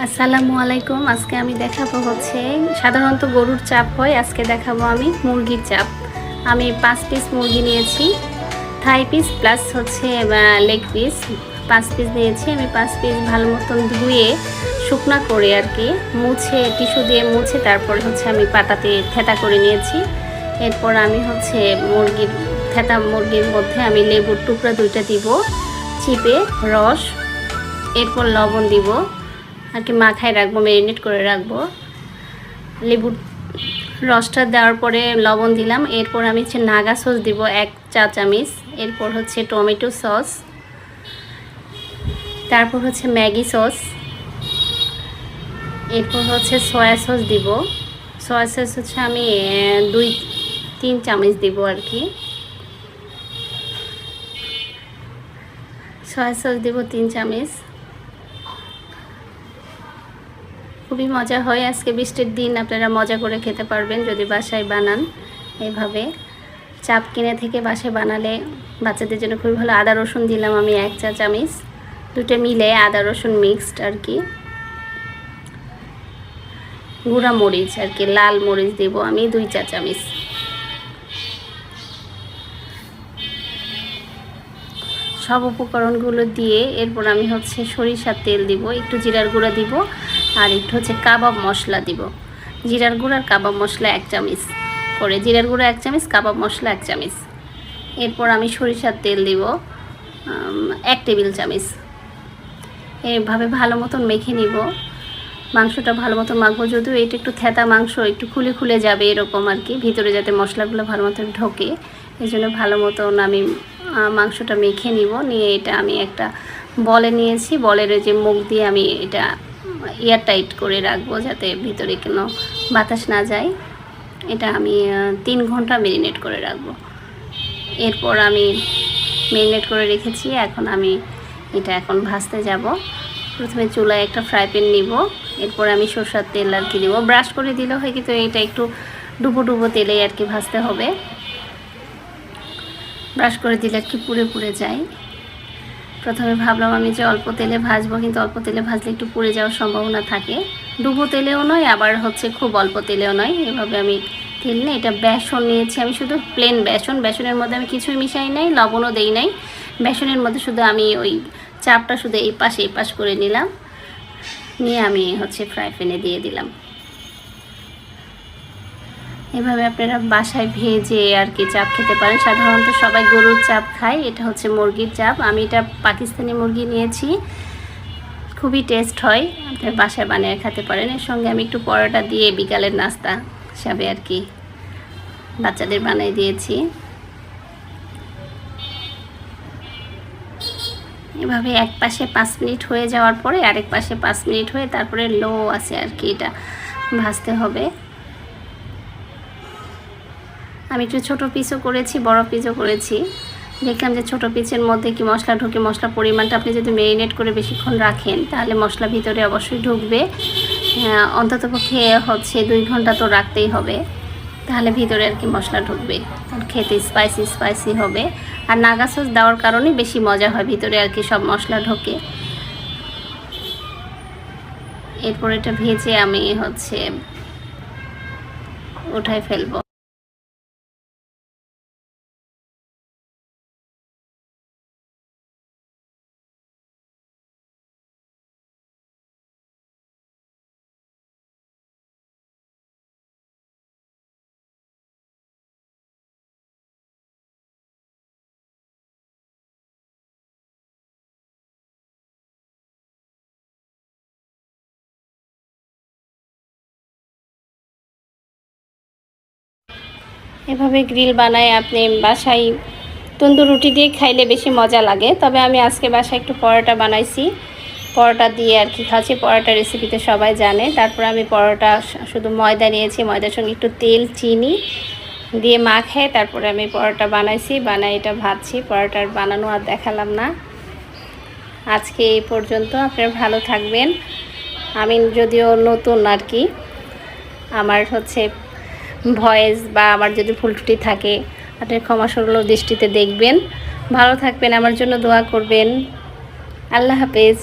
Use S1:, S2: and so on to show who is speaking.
S1: আসসালামু আলাইকুম। আজকে আমি দেখাবো হচ্ছে সাধারণত গরুর চাপ হয়, আজকে দেখাবো আমি মুরগির চাপ। আমি 5 পিস মুরগি নিয়েছি, থাই পিস প্লাস হচ্ছে লেগ পিস 5 পিস নিয়েছি। আমি 5 পিস ভালো মতন ধুয়ে শুকনা করে আর কি মুছে টিস্যু দিয়ে মুছে তারপর হচ্ছে আমি পাটাতে থেতা করে নিয়েছি। এরপর আমি হচ্ছে মুরগির মধ্যে আমি লেবুর টুকরা 2টা দিব, চিপে রস, এরপর লবণ দিব আর কি মাখায় রাখবো, ম্যারিনেট করে রাখবো। লেবুর রসটা দেওয়ার পরে লবণ দিলাম। এরপর আমি হচ্ছে নাগা সস দিব 1 চা চামচ, এরপর হচ্ছে টমেটো সস, তারপর হচ্ছে ম্যাগি সস, এরপর হচ্ছে সয়া সস দিব। সয়া সস হচ্ছে আমি 2-3 চামচ দিব আর কি। সয়া সস দিব 3 চামচ। খুবই মজা হয়, আজকে বৃষ্টির দিন আপনারা মজা করে খেতে পারবেন যদি বাসায় বানান। এইভাবে চাপ কিনে থেকে বাসায় বানালে বাচ্চাদের জন্য খুবই ভালো। আদা রসুন দিলাম আমি 1 চা চামচ, 2টা মিলে আদা রসুন মিক্সড আর কি। গুঁড়া মরিচ আর কি, লাল মরিচ দেব আমি 2 চা চামচ। সব উপকরণগুলো দিয়ে এরপর আমি হচ্ছে সরিষার তেল দিব, একটু জিরার গুঁড়া দিব, আর একটু হচ্ছে কাবাব মশলা দিব। জিরার গুঁড়া আর কাবাব মশলা 1 চামচ করে, জিরার গুঁড়া 1 চামচ, কাবাব মশলা 1 চামচ। এরপর আমি সরিষার তেল দিব 1 টেবিল চামচ। এইভাবে ভালো মতন মেখে নিব। মাংসটা ভালো মতো মাখবো, যদিও এটা একটু থেতা মাংস, একটু খুলে খুলে যাবে এরকম আর কি, ভিতরে যাতে মশলাগুলো ভালো মতন ঢোকে, এই জন্য ভালো মতন আমি মাংসটা মেখে নিব। নিয়ে এটা আমি একটা বলে নিয়েছি, বলের যে মুখ দিয়ে আমি এটা এয়ার টাইট করে রাখবো যাতে ভিতরে কোনো বাতাস না যায়। এটা আমি 3 ঘন্টা ম্যারিনেট করে রাখবো। এরপর আমি ম্যারিনেট করে রেখেছি, এখন আমি এটা ভাজতে যাব। প্রথমে চুলায় একটা ফ্রাই প্যান নিব, এরপর আমি সরষের তেল আর কি দিব। ব্রাশ করে দিলে হয়, কিন্তু এটা একটু ডুবো ডুবো তেলে আর কি ভাজতে হবে। ব্রাশ করে দিলে আর কি পুড়ে পুড়ে যায়। প্রথমে ভাবলাম আমি যে অল্প তেলে ভাজবো, কিন্তু অল্প তেলে ভাজলে একটু পুড়ে যাওয়ার সম্ভাবনা থাকে। ডুবো তেলেও নয়, আবার হচ্ছে খুব অল্প তেলেও নয়, এভাবে আমি তেল নিয়ে এটা বেসন নিয়েছি আমি, শুধু প্লেন বেসন। বেসনের মধ্যে আমি কিছুই মিশাই নাই, লবণও দেই নাই। বেসনের মধ্যে শুধু আমি ওই চাপটা শুধু এই পাশ করে নিলাম, নিয়ে আমি হচ্ছে ফ্রাই প্যানে দিয়ে দিলাম। এভাবে আপনারা বাসায় ভেজে আর কি চাপ খেতে পারেন। সাধারণত সবাই গরুর চাপ খায়, এটা হচ্ছে মুরগির চাপ। আমি এটা পাকিস্তানি মুরগি নিয়েছি, খুবই টেস্ট হয়, আপনার বাসায় বানিয়ে খেতে পারেন। এর সঙ্গে আমি একটু পরোটা দিয়ে বিকালের নাস্তা হিসাবে আর কি বাচ্চাদের বানিয়ে দিয়েছি। এভাবে এক পাশে 5 মিনিট হয়ে যাওয়ার পরে আরেক পাশে 5 মিনিট হয়ে তারপরে লো আছে আর কি এটা ভাজতে হবে। আমি একটু ছোটো পিসও করেছি, বড় পিসও করেছি। দেখলাম যে ছোটো পিসের মধ্যে কি মশলা ঢুকে, মশলা পরিমাণটা আপনি যদি ম্যারিনেট করে বেশিক্ষণ রাখেন তাহলে মশলা ভিতরে অবশ্যই ঢুকবে। অন্ততপক্ষে হচ্ছে 2 ঘন্টা তো রাখতেই হবে, তাহলে ভিতরে আর কি মশলা ঢুকবে, আর খেতে স্পাইসি হবে। আর নাগা সস দেওয়ার কারণে বেশি মজা হয়, ভিতরে আর কি সব মশলা ঢোকে। এরপর এটা ভেজে আমি হচ্ছে উঠায় ফেলবো। এভাবে গ্রিল বানায় আপনি বাসায় তন্দুর রুটি দিয়ে খাইলে বেশি মজা লাগে। তবে আমি আজকে বাসায় একটু পরোটা বানাইছি, পরোটা দিয়ে আর কি খাচ্ছি। পরোটা রেসিপিতে সবাই জানে। তারপর আমি পরোটা শুধু ময়দা নিয়েছি, ময়দার সঙ্গে একটু তেল চিনি দিয়ে মাখায় তারপরে আমি পরোটা বানাইছি, বানাই এটা ভাজছি। পরোটার বানানো আর দেখালাম না। আজকে এই পর্যন্ত, আপনারা ভালো থাকবেন। আমি যদিও নতুন আর কি, আমার হচ্ছে ভয়েস বা আমার যদি ভুল ত্রুটি থাকে আপনি ক্ষমাসুলভ দৃষ্টিতে দেখবেন। ভালো থাকবেন, আমার জন্য দোয়া করবেন। আল্লাহ হাফেজ।